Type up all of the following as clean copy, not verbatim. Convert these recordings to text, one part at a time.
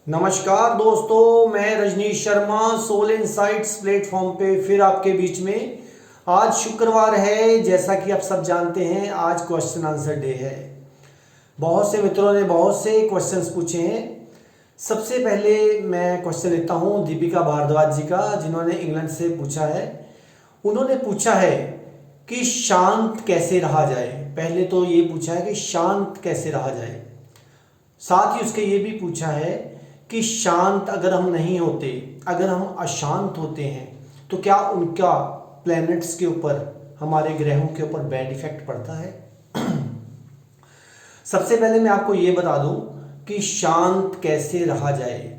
नमस्कार दोस्तों, मैं Rajneesh Sharma Soul Insights platform पे फिर आपके बीच में। आज शुक्रवार है, जैसा कि आप सब जानते हैं आज क्वेश्चन आंसर डे है। बहुत से मित्रों ने बहुत से क्वेश्चंस पूछे हैं। सबसे पहले मैं क्वेश्चन लेता हूं दीपिका भारद्वाज जी का, जिन्होंने इंग्लैंड से पूछा है। उन्होंने पूछा है कि शांत कैसे रहा जाए। पहले तो ये पूछा है कि शांत कैसे रहा जाए, साथ ही उसके ये भी पूछा है कि शांत अगर हम नहीं होते, अगर हम अशांत होते हैं तो क्या उनका प्लैनेट्स के ऊपर, हमारे ग्रहों के ऊपर बैड इफेक्ट पड़ता है। सबसे पहले मैं आपको ये बता दूं कि शांत कैसे रहा जाए।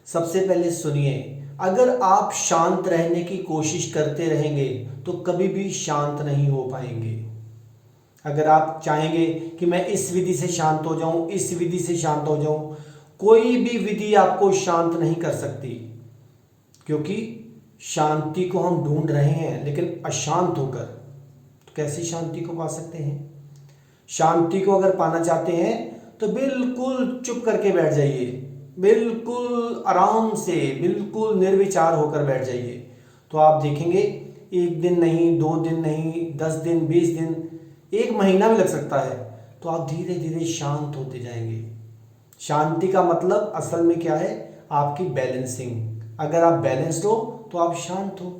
सबसे पहले सुनिए, अगर आप शांत रहने की कोशिश करते रहेंगे तो कभी भी शांत नहीं हो पाएंगे। अगर आप चाहेंगे कि मैं इस विधि से शांत हो जाऊं, इस विधि से शांत हो जाऊं, कोई भी विधि आपको शांत नहीं कर सकती, क्योंकि शांति को हम ढूंढ रहे हैं लेकिन अशांत होकर। तो कैसे शांति को पा सकते हैं? शांति को अगर पाना चाहते हैं तो बिल्कुल चुप करके बैठ जाइए, बिल्कुल आराम से, बिल्कुल निर्विचार होकर बैठ जाइए। तो आप देखेंगे एक दिन नहीं, 2 दिन नहीं, 10 दिन, 20 दिन, 1 महीना भी लग सकता है, तो आप धीरे धीरे शांत होते जाएंगे। शांति का मतलब असल में क्या है? आपकी बैलेंसिंग। अगर आप बैलेंस्ड हो तो आप शांत हो,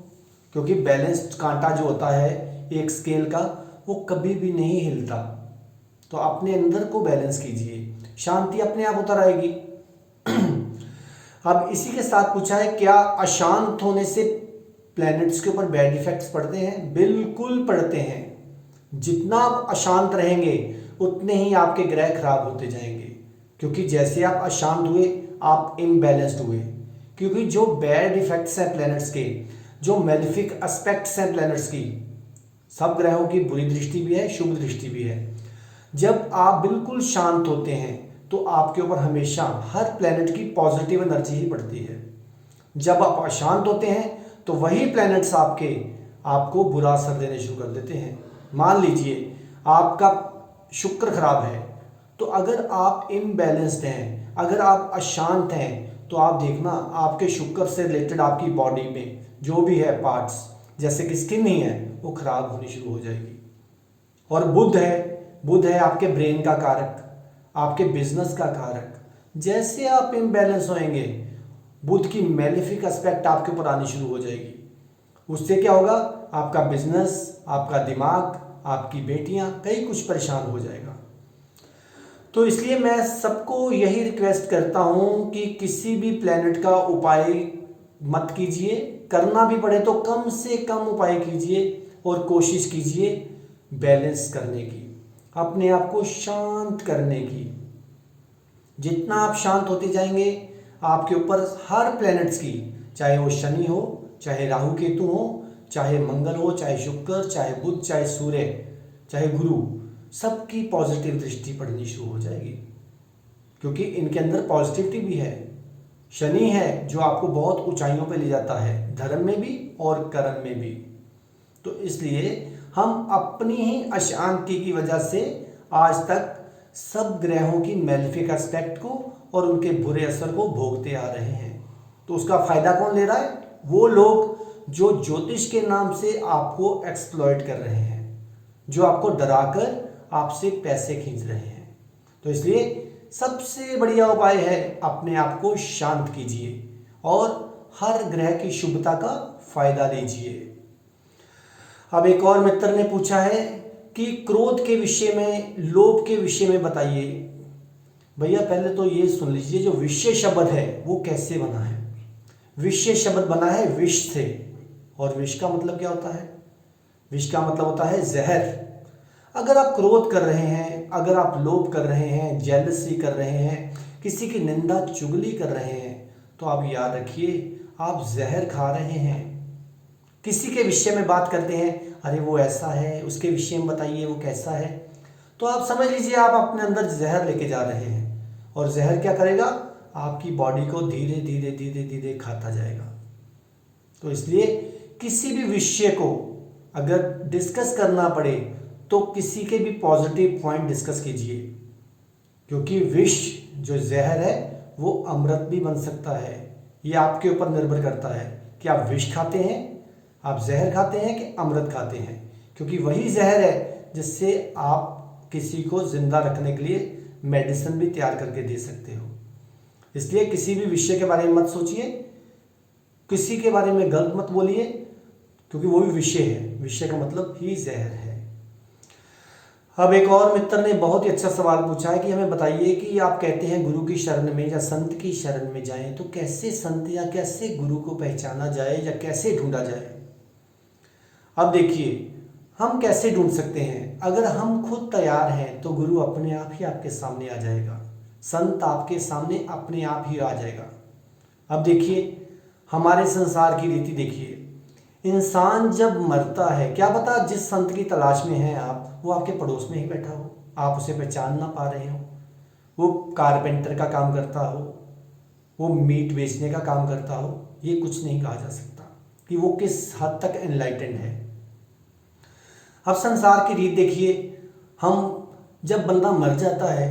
क्योंकि बैलेंस्ड कांटा जो होता है एक स्केल का, वो कभी भी नहीं हिलता। तो अपने अंदर को बैलेंस कीजिए, शांति अपने आप उतर आएगी। अब इसी के साथ पूछा है, क्या अशांत होने से प्लैनेट्स के ऊपर बैड इफेक्ट्स पड़ते हैं? बिल्कुल पड़ते हैं। जितना आप अशांत रहेंगे उतने ही आपके ग्रह खराब होते जाएंगे, क्योंकि जैसे आप अशांत हुए आप इम्बैलेंस्ड हुए। क्योंकि जो बैड इफेक्ट्स हैं प्लैनेट्स के, जो मेलिफिक एस्पेक्ट्स हैं प्लैनेट्स की, सब ग्रहों की बुरी दृष्टि भी है, शुभ दृष्टि भी है। जब आप बिल्कुल शांत होते हैं तो आपके ऊपर हमेशा हर प्लैनेट की पॉजिटिव एनर्जी ही पड़ती है। जब आप अशांत होते हैं तो वही प्लैनेट्स आपको बुरा असर देने शुरू कर देते हैं। मान लीजिए आपका शुक्र खराब है, तो अगर आप इम्बैलेंस्ड हैं, अगर आप अशांत हैं, तो आप देखना आपके शुक्र से रिलेटेड आपकी बॉडी में जो भी है पार्ट्स, जैसे कि स्किन ही है, वो खराब होनी शुरू हो जाएगी। और बुध है आपके ब्रेन का कारक, आपके बिजनेस का कारक। जैसे आप इम्बैलेंस होएंगे, बुध की मेलिफिक एस्पेक्ट आपके ऊपर आनी शुरू हो जाएगी। उससे क्या होगा? आपका बिजनेस, आपका दिमाग, आपकी बेटियां, कई कुछ परेशान हो जाएगा। तो इसलिए मैं सबको यही रिक्वेस्ट करता हूं कि किसी भी प्लैनेट का उपाय मत कीजिए। करना भी पड़े तो कम से कम उपाय कीजिए और कोशिश कीजिए बैलेंस करने की, अपने आप को शांत करने की। जितना आप शांत होते जाएंगे, आपके ऊपर हर प्लैनेट्स की, चाहे वो शनि हो, चाहे राहु केतु हो, चाहे मंगल हो, चाहे शुक्र, चाहे बुध, चाहे सूर्य, चाहे गुरु, सबकी पॉजिटिव दृष्टि पड़नी शुरू हो जाएगी, क्योंकि इनके अंदर पॉजिटिविटी भी है। शनि है जो आपको बहुत ऊंचाइयों पे ले जाता है, धर्म में भी और कर्म में भी। तो इसलिए हम अपनी ही अशांति की वजह से आज तक सब ग्रहों की मेलिफिक एस्पेक्ट को और उनके बुरे असर को भोगते आ रहे हैं। तो उसका फायदा कौन ले रहा है? वो लोग जो ज्योतिष के नाम से आपको एक्सप्लॉइट कर रहे हैं, जो आपको डराकर आपसे पैसे खींच रहे हैं। तो इसलिए सबसे बढ़िया उपाय है, अपने आप को शांत कीजिए और हर ग्रह की शुभता का फायदा लीजिए। अब एक और मित्र ने पूछा है कि क्रोध के विषय में, लोभ के विषय में बताइए। भैया पहले तो ये सुन लीजिए, जो विषय शब्द है वो कैसे बना है। विषय शब्द बना है विष से, और विष का मतलब क्या होता है? विष का मतलब होता है जहर। अगर आप क्रोध कर रहे हैं, अगर आप लोभ कर रहे हैं, जेलसी कर रहे हैं, किसी की निंदा चुगली कर रहे हैं, तो आप याद रखिए आप जहर खा रहे हैं। किसी के विषय में बात करते हैं, अरे वो ऐसा है, उसके विषय में बताइए वो कैसा है, तो आप समझ लीजिए आप अपने अंदर जहर लेके जा रहे हैं। और जहर क्या करेगा? आपकी बॉडी को धीरे धीरे धीरे धीरे खाता जाएगा। तो इसलिए किसी भी विषय को अगर डिस्कस करना पड़े तो किसी के भी पॉजिटिव पॉइंट डिस्कस कीजिए, क्योंकि विष जो जहर है वो अमृत भी बन सकता है। ये आपके ऊपर निर्भर करता है कि आप विष खाते हैं, आप जहर खाते हैं कि अमृत खाते हैं, क्योंकि वही जहर है जिससे आप किसी को जिंदा रखने के लिए मेडिसिन भी तैयार करके दे सकते हो। इसलिए किसी भी विषय के बारे में मत सोचिए, किसी के बारे में गलत मत बोलिए, क्योंकि वो भी विषय है, विषय का मतलब ही जहर है। अब एक और मित्र ने बहुत ही अच्छा सवाल पूछा है कि हमें बताइए कि आप कहते हैं गुरु की शरण में या संत की शरण में जाएं, तो कैसे संत या कैसे गुरु को पहचाना जाए या कैसे ढूंढा जाए। अब देखिए, हम कैसे ढूंढ सकते हैं? अगर हम खुद तैयार हैं तो गुरु अपने आप ही आपके सामने आ जाएगा, संत आपके सामने अपने आप ही आ जाएगा। अब देखिए, हमारे संसार की रीति देखिए, इंसान जब मरता है, क्या पता जिस संत की तलाश में हैं आप, वो आपके पड़ोस में ही बैठा हो, आप उसे पहचान ना पा रहे हो। वो कारपेंटर का काम करता हो, वो मीट बेचने का काम करता हो, ये कुछ नहीं कहा जा सकता कि वो किस हद तक एनलाइटेंड है। अब संसार की रीत देखिए, हम जब बंदा मर जाता है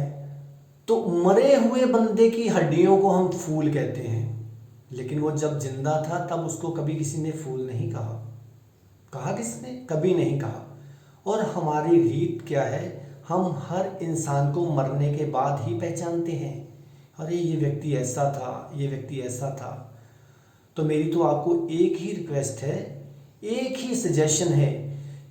तो मरे हुए बंदे की हड्डियों को हम फूल कहते हैं, लेकिन वो जब जिंदा था तब उसको कभी किसी ने फूल नहीं कहा। कहा किसने? कभी नहीं कहा। और हमारी रीत क्या है, हम हर इंसान को मरने के बाद ही पहचानते हैं, अरे ये व्यक्ति ऐसा था, ये व्यक्ति ऐसा था। तो मेरी तो आपको एक ही रिक्वेस्ट है, एक ही सजेशन है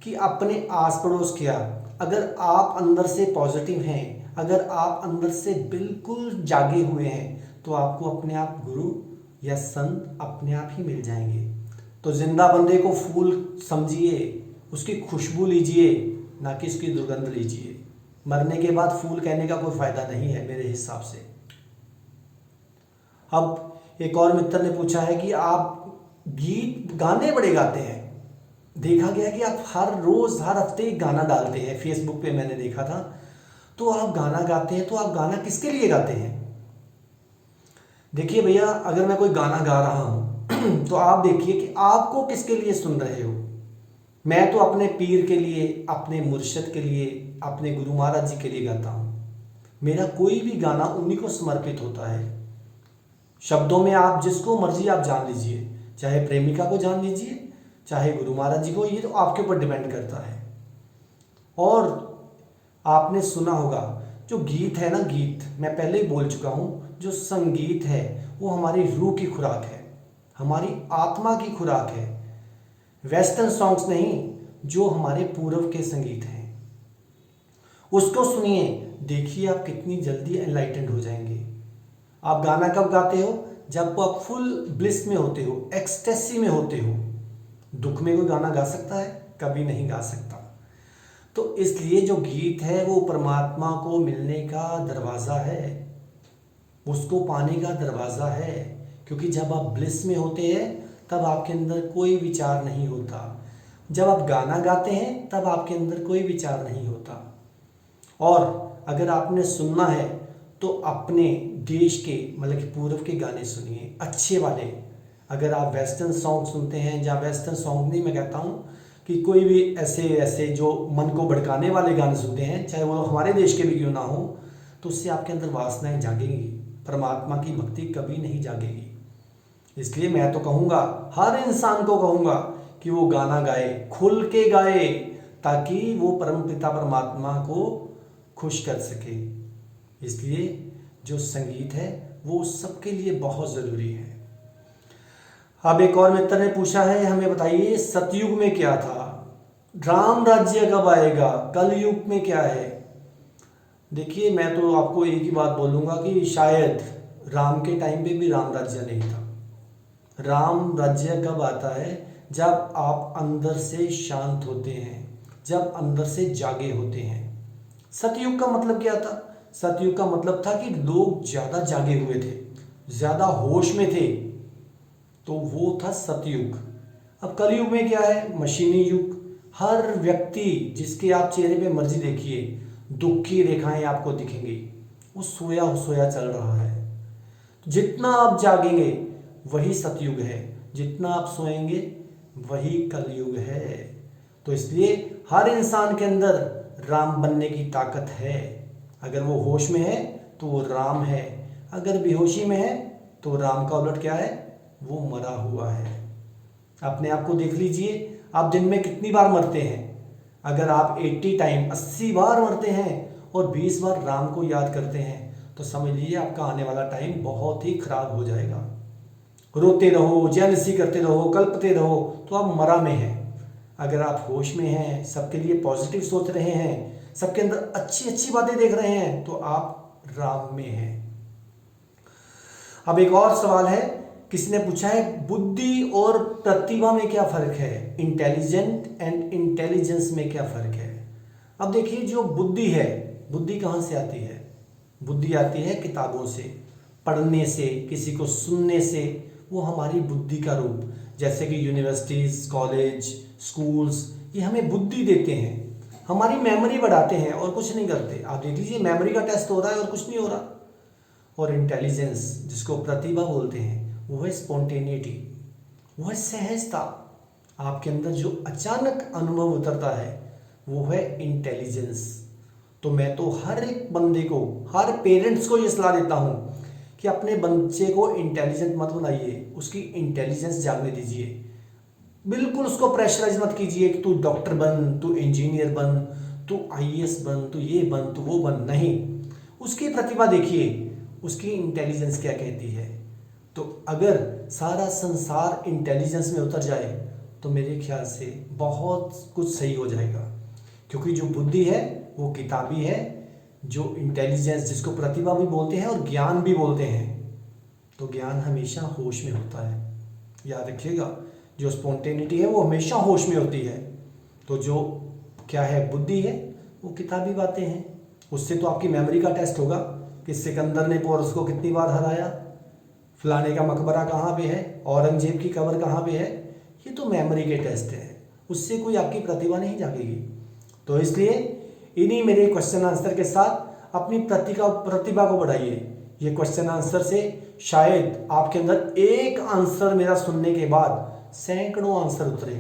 कि अपने आस पड़ोस क्या, अगर आप अंदर से पॉजिटिव हैं, अगर आप अंदर से बिल्कुल जागे हुए हैं, तो आपको अपने आप गुरु या संत अपने आप ही मिल जाएंगे। तो जिंदा बंदे को फूल समझिए, उसकी खुशबू लीजिए, ना कि उसकी दुर्गंध लीजिए। मरने के बाद फूल कहने का कोई फायदा नहीं है मेरे हिसाब से। अब एक और मित्र ने पूछा है कि आप गीत गाने बड़े गाते हैं, देखा गया कि आप हर रोज हर हफ्ते एक गाना डालते हैं, फेसबुक पे मैंने देखा था। तो आप गाना गाते हैं, तो आप गाना किसके लिए गाते हैं? देखिए भैया, अगर मैं कोई गाना गा रहा हूं तो आप देखिए कि आपको किसके लिए सुन रहे हो। मैं तो अपने पीर के लिए, अपने मुर्शिद के लिए, अपने गुरु महाराज जी के लिए गाता हूं। मेरा कोई भी गाना उन्हीं को समर्पित होता है। शब्दों में आप जिसको मर्जी आप जान लीजिए, चाहे प्रेमिका को जान लीजिए, चाहे गुरु महाराज जी को, ये तो आपके ऊपर डिपेंड करता है। और आपने सुना होगा जो गीत है ना, गीत मैं पहले ही बोल चुका हूं, जो संगीत है वो हमारी रूह की खुराक है, हमारी आत्मा की खुराक है। वेस्टर्न सॉन्ग्स नहीं, जो हमारे पूर्व के संगीत हैं उसको सुनिए, देखिए आप कितनी जल्दी एनलाइटेंड हो जाएंगे। आप गाना कब गाते हो? जब आप फुल ब्लिस में होते हो, एक्सटेसी में होते हो। दुख में कोई गाना गा सकता है? कभी नहीं गा सकता। तो इसलिए जो गीत है वो परमात्मा को मिलने का दरवाज़ा है, उसको पाने का दरवाज़ा है। क्योंकि जब आप ब्लिस में होते हैं तब आपके अंदर कोई विचार नहीं होता, जब आप गाना गाते हैं तब आपके अंदर कोई विचार नहीं होता। और अगर आपने सुनना है तो अपने देश के, मतलब कि पूर्व के गाने सुनिए, अच्छे वाले। अगर आप वेस्टर्न सॉन्ग सुनते हैं, या वेस्टर्न सॉन्ग नहीं, मैं कहता हूँ कि कोई भी ऐसे ऐसे जो मन को भड़काने वाले गाने सुनते हैं, चाहे वो हमारे देश के भी क्यों ना हो, तो उससे आपके अंदर वासनाएं जागेंगी, परमात्मा की भक्ति कभी नहीं जागेगी। इसलिए मैं तो कहूँगा, हर इंसान को कहूँगा कि वो गाना गाए, खुल के गाए, ताकि वो परम पिता परमात्मा को खुश कर सके। इसलिए जो संगीत है वो सबके लिए बहुत ज़रूरी है। अब एक और मित्र ने पूछा है, हमें बताइए सतयुग में क्या था, राम राज्य कब आएगा, कलयुग में क्या है। देखिए, मैं तो आपको एक ही बात बोलूँगा कि शायद राम के टाइम पे भी राम राज्य नहीं था। राम राज्य कब आता है? जब आप अंदर से शांत होते हैं, जब अंदर से जागे होते हैं। सतयुग का मतलब क्या था? सतयुग का मतलब था कि लोग ज़्यादा जागे हुए थे, ज़्यादा होश में थे, तो वो था सतयुग। अब कलयुग में क्या है? मशीनी युग। हर व्यक्ति, जिसके आप चेहरे पे मर्जी देखिए, दुख की रेखाएं आपको दिखेंगी, वो सोया सोया चल रहा है। तो जितना आप जागेंगे वही सतयुग है, जितना आप सोएंगे वही कलयुग है। तो इसलिए हर इंसान के अंदर राम बनने की ताकत है। अगर वो होश में है तो वो राम है, अगर बेहोशी में है तो राम का उलट क्या है, वो मरा हुआ है। अपने आप को देख लीजिए, आप दिन में कितनी बार मरते हैं। अगर आप 80 टाइम 80 बार मरते हैं और 20 बार राम को याद करते हैं तो समझ लीजिए आपका आने वाला टाइम बहुत ही खराब हो जाएगा। रोते रहो, जेलसी करते रहो, कल्पते रहो तो आप मरा में हैं। अगर आप होश में हैं, सबके लिए पॉजिटिव सोच रहे हैं, सबके अंदर अच्छी अच्छी बातें देख रहे हैं तो आप राम में हैं। अब एक और सवाल है, किसी ने पूछा है बुद्धि और प्रतिभा में क्या फर्क है, इंटेलिजेंट एंड इंटेलिजेंस में क्या फर्क है। अब देखिए, जो बुद्धि है, बुद्धि कहाँ से आती है? बुद्धि आती है किताबों से, पढ़ने से, किसी को सुनने से। वो हमारी बुद्धि का रूप, जैसे कि यूनिवर्सिटीज, कॉलेज, स्कूल्स, ये हमें बुद्धि देते हैं, हमारी मेमोरी बढ़ाते हैं और कुछ नहीं करते। आप देख लीजिए, मेमोरी का टेस्ट हो रहा है और कुछ नहीं हो रहा। और इंटेलिजेंस, जिसको प्रतिभा बोलते हैं, वो है स्पॉन्टेनिटी, वो है सहजता। आपके अंदर जो अचानक अनुभव उतरता है वो है इंटेलिजेंस। तो मैं तो हर एक बंदे को, हर पेरेंट्स को ये सलाह देता हूँ कि अपने बच्चे को इंटेलिजेंट मत बनाइए, उसकी इंटेलिजेंस जागने दीजिए। बिल्कुल उसको प्रेशराइज मत कीजिए कि तू डॉक्टर बन, तू इंजीनियर बन, तू आईएएस बन, तू ये बन, तू वो बन। नहीं, उसकी प्रतिभा देखिए, उसकी इंटेलिजेंस क्या कहती है। तो अगर सारा संसार इंटेलिजेंस में उतर जाए तो मेरे ख्याल से बहुत कुछ सही हो जाएगा। क्योंकि जो बुद्धि है वो किताबी है, जो इंटेलिजेंस, जिसको प्रतिभा भी बोलते हैं और ज्ञान भी बोलते हैं, तो ज्ञान हमेशा होश में होता है। याद रखिएगा, जो स्पॉन्टेनिटी है वो हमेशा होश में होती है। तो जो क्या है, बुद्धि है, वो किताबी बातें हैं। उससे तो आपकी मेमोरी का टेस्ट होगा कि सिकंदर ने पोरस को कितनी बार हराया, फलाने का मकबरा कहाँ पे है, औरंगजेब की कब्र कहाँ पे है। ये तो मेमोरी के टेस्ट है, उससे कोई आपकी प्रतिभा नहीं जागेगी। तो इसलिए इन्हीं मेरे क्वेश्चन आंसर के साथ अपनी प्रतिभा को बढ़ाइए। ये क्वेश्चन आंसर से शायद आपके अंदर एक आंसर मेरा सुनने के बाद सैकड़ों आंसर उतरे,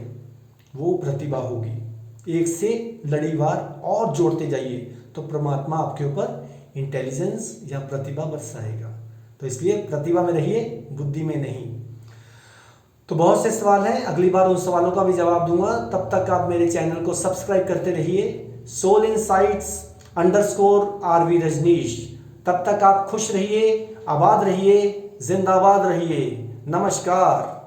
वो प्रतिभा होगी। एक से लड़ीवार और जोड़ते जाइए तो परमात्मा आपके ऊपर इंटेलिजेंस या प्रतिभा बरसाएगा। तो इसलिए प्रतिभा में रहिए, बुद्धि में नहीं। तो बहुत से सवाल हैं, अगली बार उन सवालों का भी जवाब दूंगा। तब तक आप मेरे चैनल को सब्सक्राइब करते रहिए, सोल इनसाइट्स _RV रजनीश। तब तक आप खुश रहिए, आबाद रहिए, जिंदाबाद रहिए। नमस्कार।